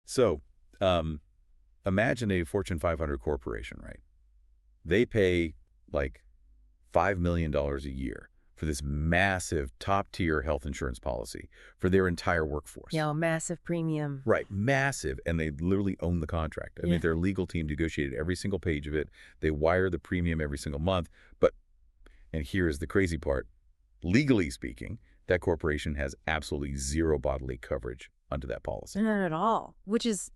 So, imagine a Fortune 500 corporation, right? They pay like $5 million a year for this massive top-tier health insurance policy for their entire workforce. Yeah, massive premium. Right, massive, and they literally own the contract. I mean, their legal team negotiated every single page of it. They wire the premium every single month. But, and here's the crazy part, legally speaking, that corporation has absolutely zero bodily coverage under that policy. Not at all, which is,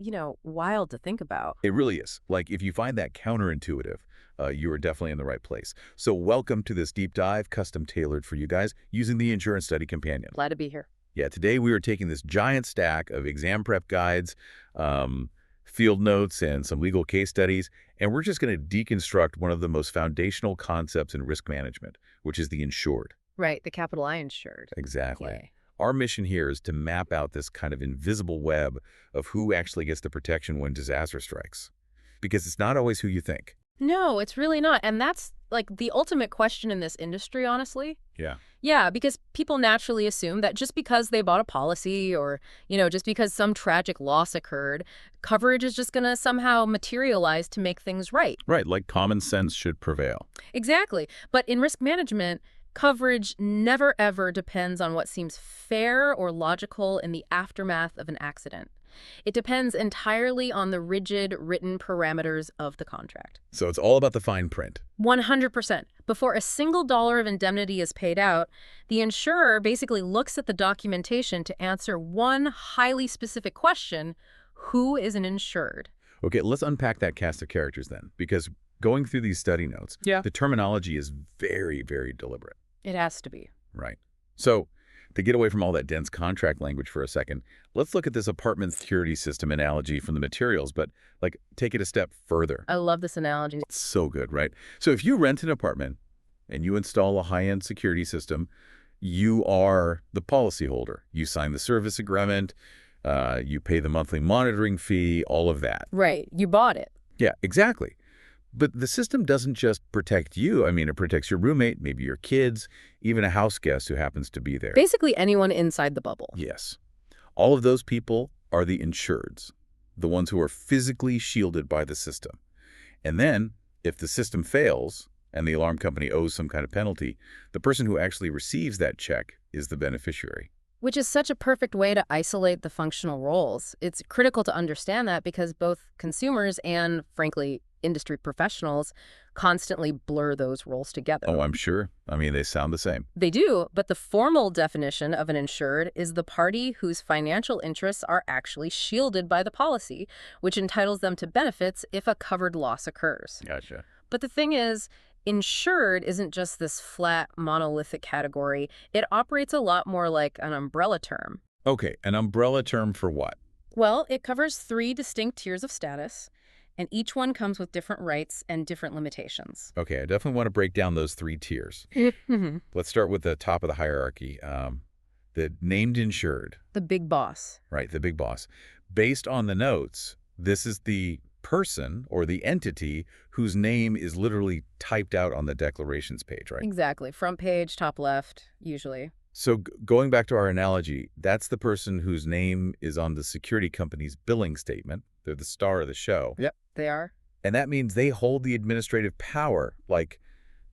wild to think about. It really is. Like, if you find that counterintuitive, you are definitely in the right place. So welcome to this deep dive, custom tailored for you guys, using the Insurance Study Companion. Glad to be here. Yeah, today we are taking this giant stack of exam prep guides, field notes, and some legal case studies, and we're just going to deconstruct one of the most foundational concepts in risk management, which is the insured. Right, the capital I insured. Exactly. Okay. Our mission here is to map out this kind of invisible web of who actually gets the protection when disaster strikes. Because it's not always who you think. No, it's really not. And that's like the ultimate question in this industry, honestly. Yeah. Yeah, because people naturally assume that just because they bought a policy or, just because some tragic loss occurred, coverage is just going to somehow materialize to make things right. Right, like common sense should prevail. Exactly. But in risk management, coverage never ever depends on what seems fair or logical in the aftermath of an accident. It depends entirely on the rigid written parameters of the contract. So it's all about the fine print. 100%. Before a single dollar of indemnity is paid out, the insurer basically looks at the documentation to answer one highly specific question: who is an insured? Okay, let's unpack that cast of characters then, because going through these study notes, the terminology is very, very deliberate. It has to be. Right. So to get away from all that dense contract language for a second, let's look at this apartment security system analogy from the materials, but take it a step further. I love this analogy. It's so good, right? So if you rent an apartment and you install a high-end security system, you are the policyholder. You sign the service agreement, you pay the monthly monitoring fee, all of that. Right. You bought it. Yeah, exactly. But the system doesn't just protect you. I mean, it protects your roommate, maybe your kids, even a house guest who happens to be there. Basically anyone inside the bubble. Yes. All of those people are the insureds, the ones who are physically shielded by the system. And then, if the system fails and the alarm company owes some kind of penalty, the person who actually receives that check is the beneficiary. Which is such a perfect way to isolate the functional roles. It's critical to understand that because both consumers and, frankly, industry professionals constantly blur those roles together. Oh, I'm sure. I mean, they sound the same. They do, but the formal definition of an insured is the party whose financial interests are actually shielded by the policy, which entitles them to benefits if a covered loss occurs. Gotcha. But the thing is, insured isn't just this flat, monolithic category. It operates a lot more like an umbrella term. Okay, an umbrella term for what? Well, it covers 3 distinct tiers of status, and each one comes with different rights and different limitations. Okay, I definitely want to break down those 3 tiers. Let's start with the top of the hierarchy, the named insured. The big boss. Right, the big boss. Based on the notes, this is the person or the entity whose name is literally typed out on the declarations page, right? Exactly. Front page, top left, usually. So going back to our analogy, that's the person whose name is on the security company's billing statement. They're the star of the show. Yep, they are. And that means they hold the administrative power. Like,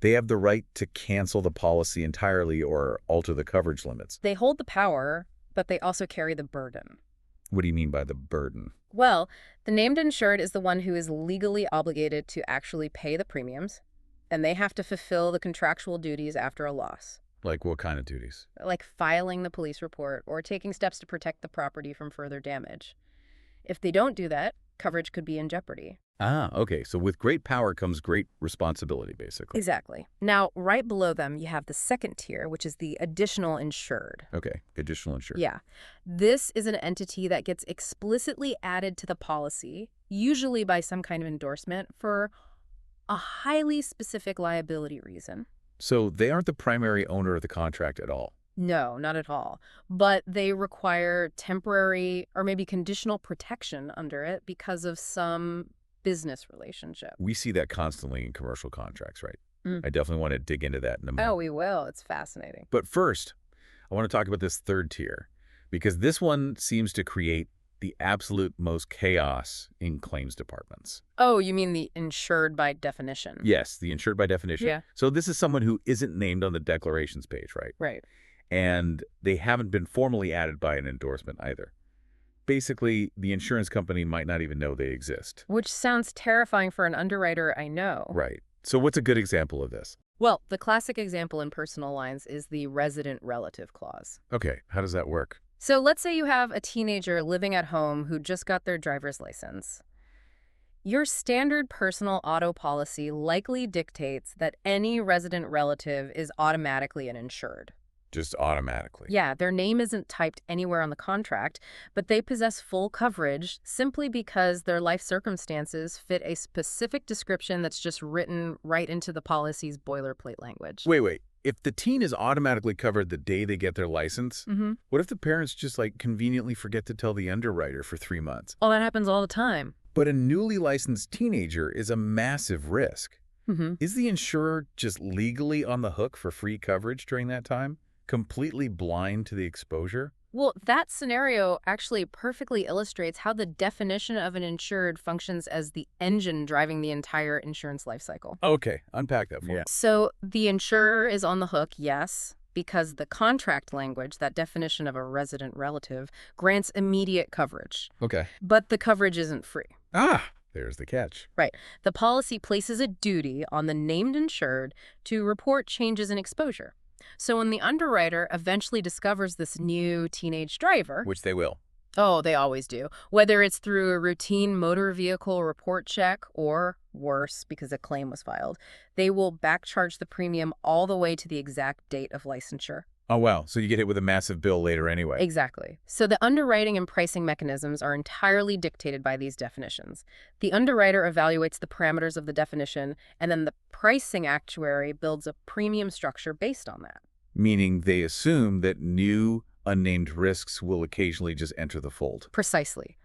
they have the right to cancel the policy entirely or alter the coverage limits. They hold the power, but they also carry the burden. What do you mean by the burden? Well, the named insured is the one who is legally obligated to actually pay the premiums, and they have to fulfill the contractual duties after a loss. Like what kind of duties? Like filing the police report or taking steps to protect the property from further damage. If they don't do that, coverage could be in jeopardy. Ah, okay. So with great power comes great responsibility, basically. Exactly. Now, right below them, you have the second tier, which is the additional insured. Okay, additional insured. Yeah. This is an entity that gets explicitly added to the policy, usually by some kind of endorsement, for a highly specific liability reason. So they aren't the primary owner of the contract at all? No, not at all. But they require temporary or maybe conditional protection under it because of some business relationship. We see that constantly in commercial contracts, right? I definitely want to dig into that in a moment. Oh, we will. It's fascinating. But first, I want to talk about this third tier, because this one seems to create the absolute most chaos in claims departments. Oh, you mean the insured by definition? Yes, the insured by definition. Yeah. So this is someone who isn't named on the declarations page, right? Right. And they haven't been formally added by an endorsement either. Basically, the insurance company might not even know they exist. Which sounds terrifying for an underwriter, I know. Right. So what's a good example of this? Well, the classic example in personal lines is the resident relative clause. Okay, how does that work? So let's say you have a teenager living at home who just got their driver's license. Your standard personal auto policy likely dictates that any resident relative is automatically an insured. Just automatically. Yeah, their name isn't typed anywhere on the contract, but they possess full coverage simply because their life circumstances fit a specific description that's just written right into the policy's boilerplate language. Wait. If the teen is automatically covered the day they get their license, what if the parents just conveniently forget to tell the underwriter for 3 months? Oh, that happens all the time. But a newly licensed teenager is a massive risk. Is the insurer just legally on the hook for free coverage during that time? Completely blind to the exposure? Well, that scenario actually perfectly illustrates how the definition of an insured functions as the engine driving the entire insurance lifecycle. Okay, unpack that for me. So the insurer is on the hook, yes, because the contract language, that definition of a resident relative, grants immediate coverage. Okay. But the coverage isn't free. There's the catch. Right. The policy places a duty on the named insured to report changes in exposure. So when the underwriter eventually discovers this new teenage driver... Which they will. Oh, they always do. Whether it's through a routine motor vehicle report check or, worse, because a claim was filed, they will backcharge the premium all the way to the exact date of licensure. Oh, wow. So you get hit with a massive bill later anyway. Exactly. So the underwriting and pricing mechanisms are entirely dictated by these definitions. The underwriter evaluates the parameters of the definition, and then the pricing actuary builds a premium structure based on that. Meaning they assume that new, unnamed risks will occasionally just enter the fold. Precisely.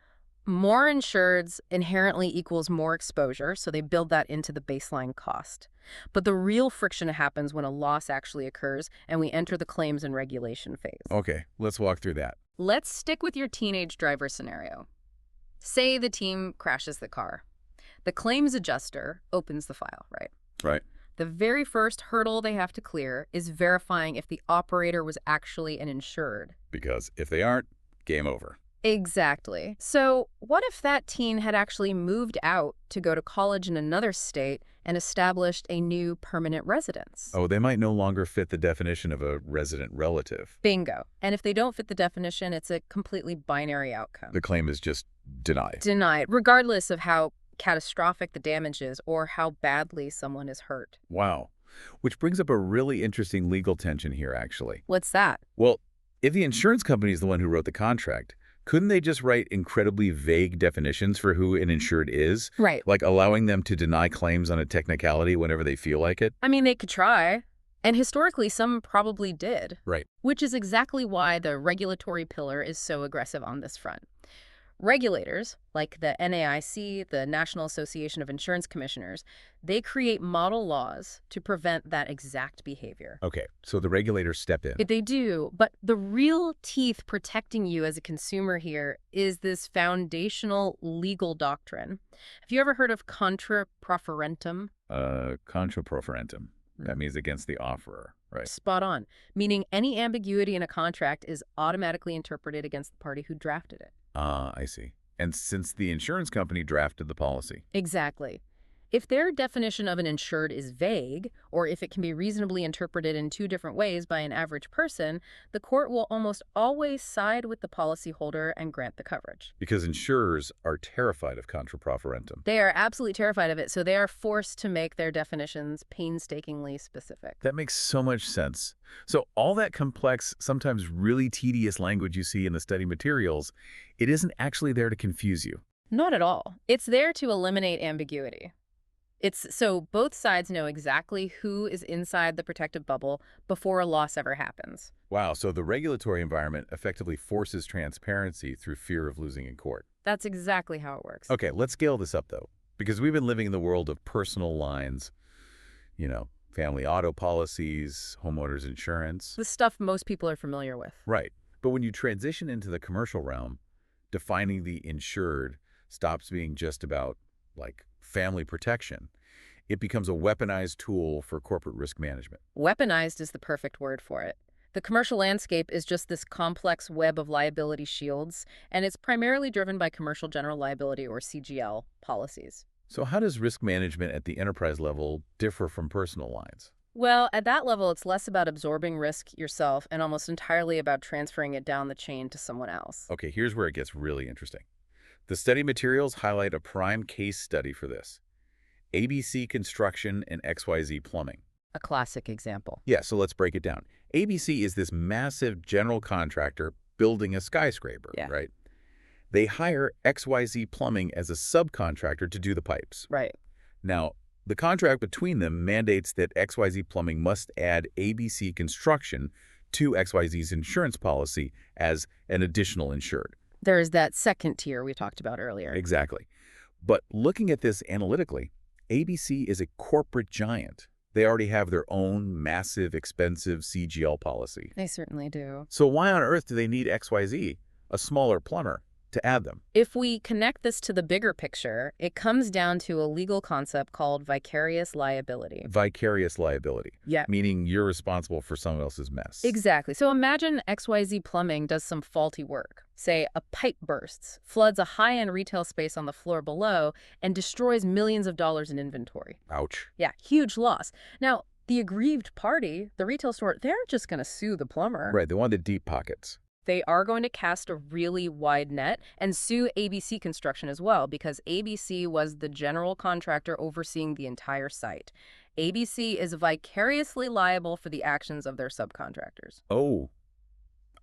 More insureds inherently equals more exposure, so they build that into the baseline cost. But the real friction happens when a loss actually occurs and we enter the claims and regulation phase. Okay, let's walk through that. Let's stick with your teenage driver scenario. Say the team crashes the car. The claims adjuster opens the file, right? Right. The very first hurdle they have to clear is verifying if the operator was actually an insured. Because if they aren't, game over. Exactly. So what if that teen had actually moved out to go to college in another state and established a new permanent residence? Oh, they might no longer fit the definition of a resident relative. Bingo. And if they don't fit the definition, it's a completely binary outcome. The claim is just denied. Denied, regardless of how catastrophic the damage is or how badly someone is hurt. Wow. Which brings up a really interesting legal tension here, actually. What's that? Well, if the insurance company is the one who wrote the contract, couldn't they just write incredibly vague definitions for who an insured is? Right. Like allowing them to deny claims on a technicality whenever they feel like it? I mean, they could try. And historically, some probably did. Right. Which is exactly why the regulatory pillar is so aggressive on this front. Regulators, like the NAIC, the National Association of Insurance Commissioners, they create model laws to prevent that exact behavior. Okay, so the regulators step in. They do, but the real teeth protecting you as a consumer here is this foundational legal doctrine. Have you ever heard of contra proferentum? Contra proferentum. That means against the offerer, right? Spot on, meaning any ambiguity in a contract is automatically interpreted against the party who drafted it. I see. And since the insurance company drafted the policy. Exactly. If their definition of an insured is vague, or if it can be reasonably interpreted in two different ways by an average person, the court will almost always side with the policyholder and grant the coverage. Because insurers are terrified of contra proferentum. They are absolutely terrified of it, so they are forced to make their definitions painstakingly specific. That makes so much sense. So all that complex, sometimes really tedious language you see in the study materials, it isn't actually there to confuse you. Not at all. It's there to eliminate ambiguity. It's so both sides know exactly who is inside the protective bubble before a loss ever happens. Wow, so the regulatory environment effectively forces transparency through fear of losing in court. That's exactly how it works. Okay, let's scale this up, though, because we've been living in the world of personal lines, family auto policies, homeowners insurance. The stuff most people are familiar with. Right. But when you transition into the commercial realm, defining the insured stops being just about, like, family protection. It becomes a weaponized tool for corporate risk management. Weaponized is the perfect word for it. The commercial landscape is just this complex web of liability shields, and it's primarily driven by commercial general liability, or CGL, policies. So how does risk management at the enterprise level differ from personal lines? Well, at that level, it's less about absorbing risk yourself and almost entirely about transferring it down the chain to someone else. Okay, here's where it gets really interesting. The study materials highlight a prime case study for this: ABC Construction and XYZ Plumbing. A classic example. Yeah, so let's break it down. ABC is this massive general contractor building a skyscraper, Yeah. right? They hire XYZ Plumbing as a subcontractor to do the pipes. Right. Now, the contract between them mandates that XYZ Plumbing must add ABC Construction to XYZ's insurance policy as an additional insured. There is that second tier we talked about earlier. Exactly. But looking at this analytically, ABC is a corporate giant. They already have their own massive, expensive CGL policy. They certainly do. So why on earth do they need XYZ, a smaller plumber, to add them? If we connect this to the bigger picture, it comes down to a legal concept called vicarious liability. Vicarious liability. Yeah. Meaning you're responsible for someone else's mess. Exactly. So imagine XYZ Plumbing does some faulty work. Say a pipe bursts, floods a high-end retail space on the floor below, and destroys millions of dollars in inventory. Ouch. Yeah, huge loss. Now, the aggrieved party, the retail store, they're just going to sue the plumber. Right, they want the deep pockets. They are going to cast a really wide net and sue ABC Construction as well, because ABC was the general contractor overseeing the entire site. ABC is vicariously liable for the actions of their subcontractors. Oh,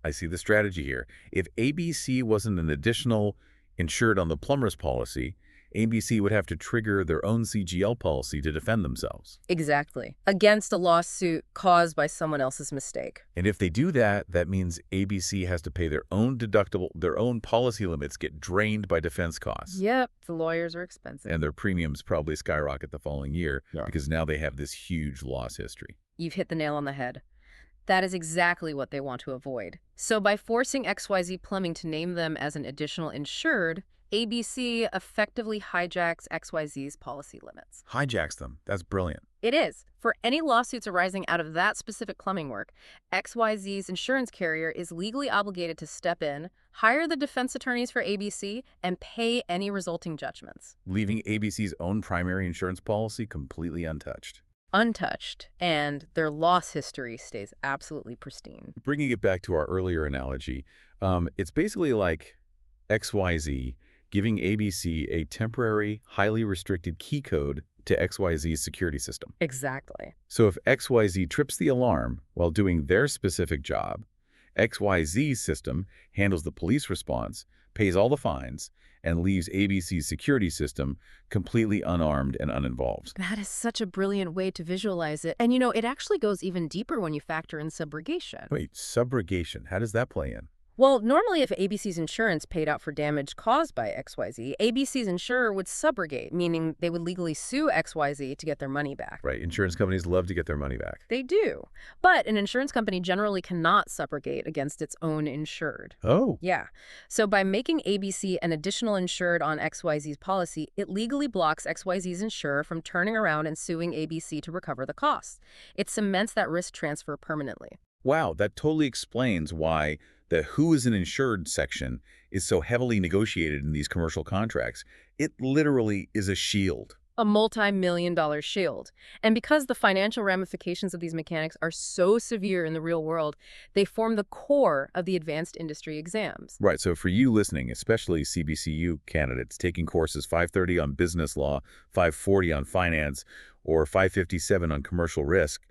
I see the strategy here. If ABC wasn't an additional insured on the plumber's policy, ABC would have to trigger their own CGL policy to defend themselves. Exactly. Against a lawsuit caused by someone else's mistake. And if they do that, that means ABC has to pay their own deductible, their own policy limits get drained by defense costs. Yep, the lawyers are expensive. And their premiums probably skyrocket the following year Yeah. because now they have this huge loss history. You've hit the nail on the head. That is exactly what they want to avoid. So by forcing XYZ Plumbing to name them as an additional insured, ABC effectively hijacks XYZ's policy limits. Hijacks them. That's brilliant. It is. For any lawsuits arising out of that specific plumbing work, XYZ's insurance carrier is legally obligated to step in, hire the defense attorneys for ABC, and pay any resulting judgments. Leaving ABC's own primary insurance policy completely untouched. Untouched, and their loss history stays absolutely pristine. Bringing it back to our earlier analogy, it's basically like XYZ giving ABC a temporary, highly restricted key code to XYZ's security system. Exactly. So if XYZ trips the alarm while doing their specific job, XYZ's system handles the police response, pays all the fines, and leaves ABC's security system completely unarmed and uninvolved. That is such a brilliant way to visualize it. And you know, it actually goes even deeper when you factor in subrogation. Wait, subrogation, how does that play in? Well, normally if ABC's insurance paid out for damage caused by XYZ, ABC's insurer would subrogate, meaning they would legally sue XYZ to get their money back. Right, insurance companies love to get their money back. They do. But an insurance company generally cannot subrogate against its own insured. Oh. Yeah. So by making ABC an additional insured on XYZ's policy, it legally blocks XYZ's insurer from turning around and suing ABC to recover the costs. It cements that risk transfer permanently. Wow, that totally explains why the who is an insured section is so heavily negotiated in these commercial contracts. It literally is a shield. A multi-million-dollar shield. And because the financial ramifications of these mechanics are so severe in the real world, they form the core of the advanced industry exams. Right, so for you listening, especially CPCU candidates taking courses 530 on business law, 540 on finance, or 557 on commercial risk,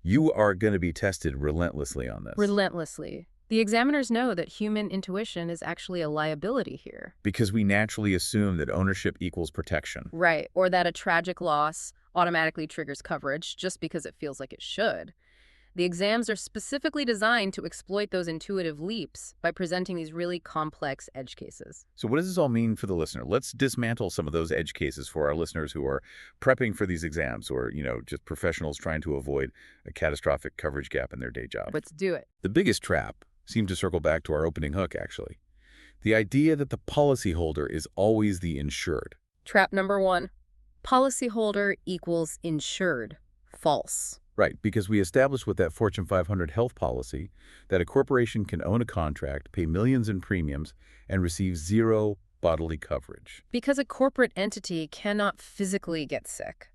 you are going to be tested relentlessly on this. Relentlessly. The examiners know that human intuition is actually a liability here. Because we naturally assume that ownership equals protection. Right, or that a tragic loss automatically triggers coverage just because it feels like it should. The exams are specifically designed to exploit those intuitive leaps by presenting these really complex edge cases. So what does this all mean for the listener? Let's dismantle some of those edge cases for our listeners who are prepping for these exams or, just professionals trying to avoid a catastrophic coverage gap in their day job. Let's do it. The biggest trap seemed to circle back to our opening hook, actually. The idea that the policyholder is always the insured. Trap number 1. Policyholder equals insured. False. Right, because we established with that Fortune 500 health policy that a corporation can own a contract, pay millions in premiums, and receive zero bodily coverage. Because a corporate entity cannot physically get sick.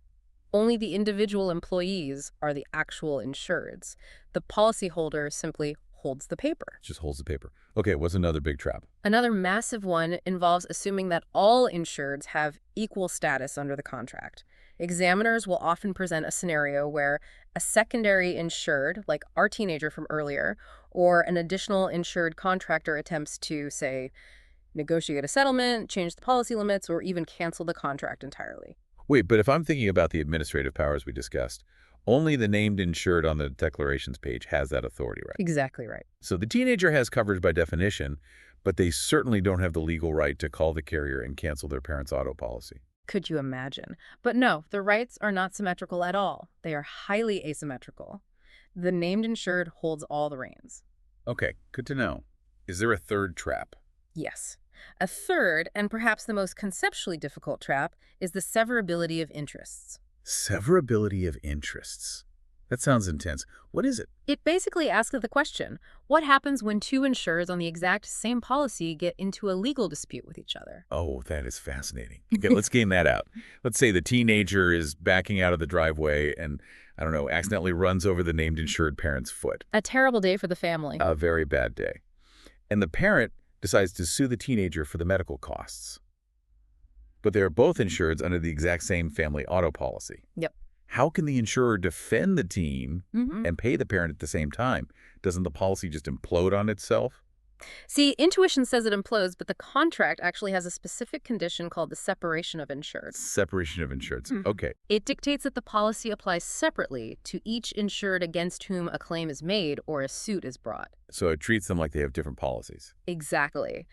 Only the individual employees are the actual insureds. The policyholder simply holds the paper. Just holds the paper. Okay, what's another big trap? Another massive one involves assuming that all insureds have equal status under the contract. Examiners will often present a scenario where a secondary insured, like our teenager from earlier, or an additional insured contractor attempts to, say, negotiate a settlement, change the policy limits, or even cancel the contract entirely. Wait, but if I'm thinking about the administrative powers we discussed, only the named insured on the declarations page has that authority, right? Exactly right. So the teenager has coverage by definition, but they certainly don't have the legal right to call the carrier and cancel their parents' auto policy. Could you imagine? But no, the rights are not symmetrical at all. They are highly asymmetrical. The named insured holds all the reins. Okay, good to know. Is there a third trap? Yes. A third, and perhaps the most conceptually difficult trap, is the severability of interests. Severability of interests. That sounds intense. What is it? It basically asks the question, what happens when two insurers on the exact same policy get into a legal dispute with each other? Oh, that is fascinating. Okay, let's game that out. Let's say the teenager is backing out of the driveway and, I don't know, accidentally runs over the named insured parent's foot. A terrible day for the family. A very bad day. And the parent decides to sue the teenager for the medical costs. But they're both insureds under the exact same family auto policy. Yep. How can the insurer defend the teen and pay the parent at the same time? Doesn't the policy just implode on itself? See, intuition says it implodes, but the contract actually has a specific condition called the separation of insureds. Separation of insureds. Okay. It dictates that the policy applies separately to each insured against whom a claim is made or a suit is brought. So it treats them like they have different policies. Exactly.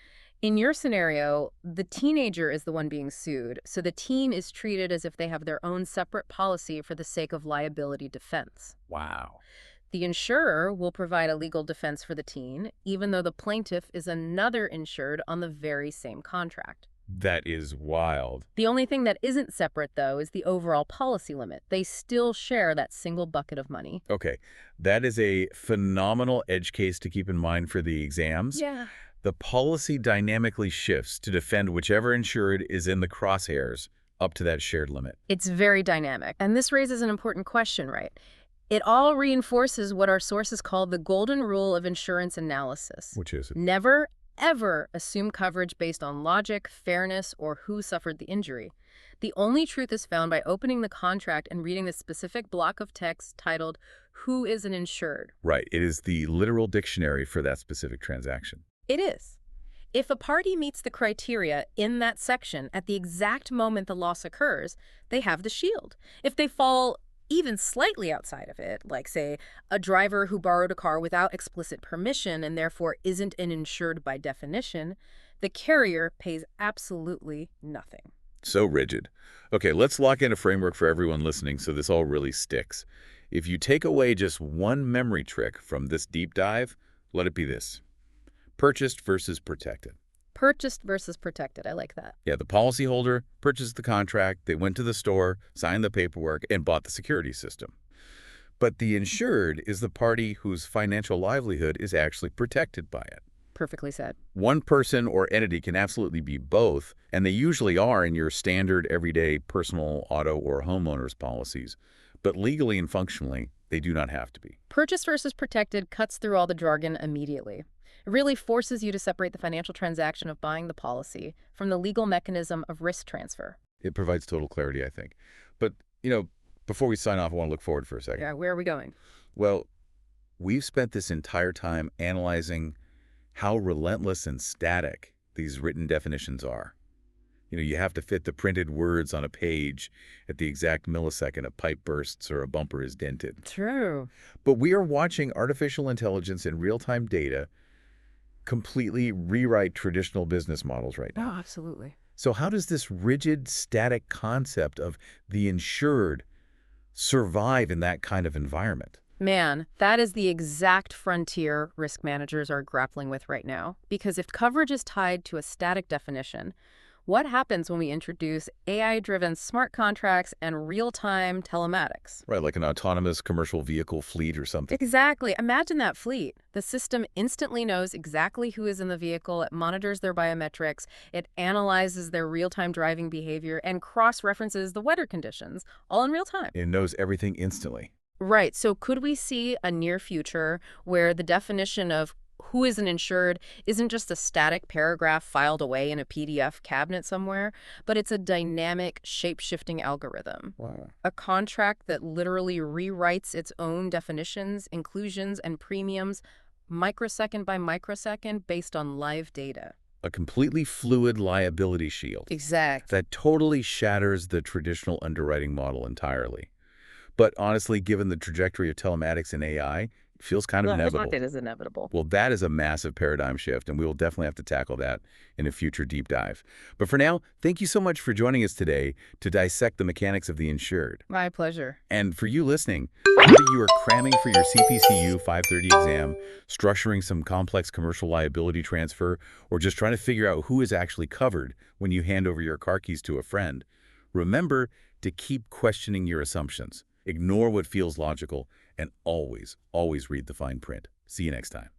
In your scenario, the teenager is the one being sued, so the teen is treated as if they have their own separate policy for the sake of liability defense. Wow. The insurer will provide a legal defense for the teen, even though the plaintiff is another insured on the very same contract. That is wild. The only thing that isn't separate, though, is the overall policy limit. They still share that single bucket of money. Okay. That is a phenomenal edge case to keep in mind for the exams. Yeah. The policy dynamically shifts to defend whichever insured is in the crosshairs up to that shared limit. It's very dynamic. And this raises an important question, right? It all reinforces what our sources call the golden rule of insurance analysis. Which is it? Never, ever assume coverage based on logic, fairness, or who suffered the injury. The only truth is found by opening the contract and reading the specific block of text titled, "Who is an insured?" Right. It is the literal dictionary for that specific transaction. It is. If a party meets the criteria in that section at the exact moment the loss occurs, they have the shield. If they fall even slightly outside of it, like, say, a driver who borrowed a car without explicit permission and therefore isn't an insured by definition, the carrier pays absolutely nothing. So rigid. Okay, let's lock in a framework for everyone listening so this all really sticks. If you take away just one memory trick from this deep dive, let it be this. Purchased versus protected. Purchased versus protected. I like that. Yeah, the policyholder purchased the contract, they went to the store, signed the paperwork, and bought the security system. But the insured is the party whose financial livelihood is actually protected by it. Perfectly said. One person or entity can absolutely be both, and they usually are in your standard everyday personal auto or homeowner's policies. But legally and functionally, they do not have to be. Purchased versus protected cuts through all the jargon immediately. It really forces you to separate the financial transaction of buying the policy from the legal mechanism of risk transfer. It provides total clarity, I think. But, before we sign off, I want to look forward for a second. Yeah, where are we going? Well, we've spent this entire time analyzing how relentless and static these written definitions are. You have to fit the printed words on a page at the exact millisecond a pipe bursts or a bumper is dented. True. But we are watching artificial intelligence and real-time data completely rewrite traditional business models right now. Oh, absolutely. So how does this rigid, static concept of the insured survive in that kind of environment? Man, that is the exact frontier risk managers are grappling with right now. Because if coverage is tied to a static definition, what happens when we introduce AI-driven smart contracts and real-time telematics? Right, like an autonomous commercial vehicle fleet or something. Exactly. Imagine that fleet. The system instantly knows exactly who is in the vehicle, it monitors their biometrics, it analyzes their real-time driving behavior, and cross-references the weather conditions, all in real time. It knows everything instantly. Right. So could we see a near future where the definition of who is an insured isn't just a static paragraph filed away in a PDF cabinet somewhere, but it's a dynamic, shape-shifting algorithm? Wow. A contract that literally rewrites its own definitions, inclusions, and premiums microsecond by microsecond based on live data. A completely fluid liability shield Exact. that totally shatters the traditional underwriting model entirely. But honestly, given the trajectory of telematics and AI, it feels kind of inevitable. It is inevitable. Well, that is a massive paradigm shift, and we will definitely have to tackle that in a future deep dive. But for now, thank you so much for joining us today to dissect the mechanics of the insured. My pleasure. And for you listening, whether you are cramming for your CPCU 530 exam, structuring some complex commercial liability transfer, or just trying to figure out who is actually covered when you hand over your car keys to a friend, remember to keep questioning your assumptions. Ignore what feels logical, and always, always read the fine print. See you next time.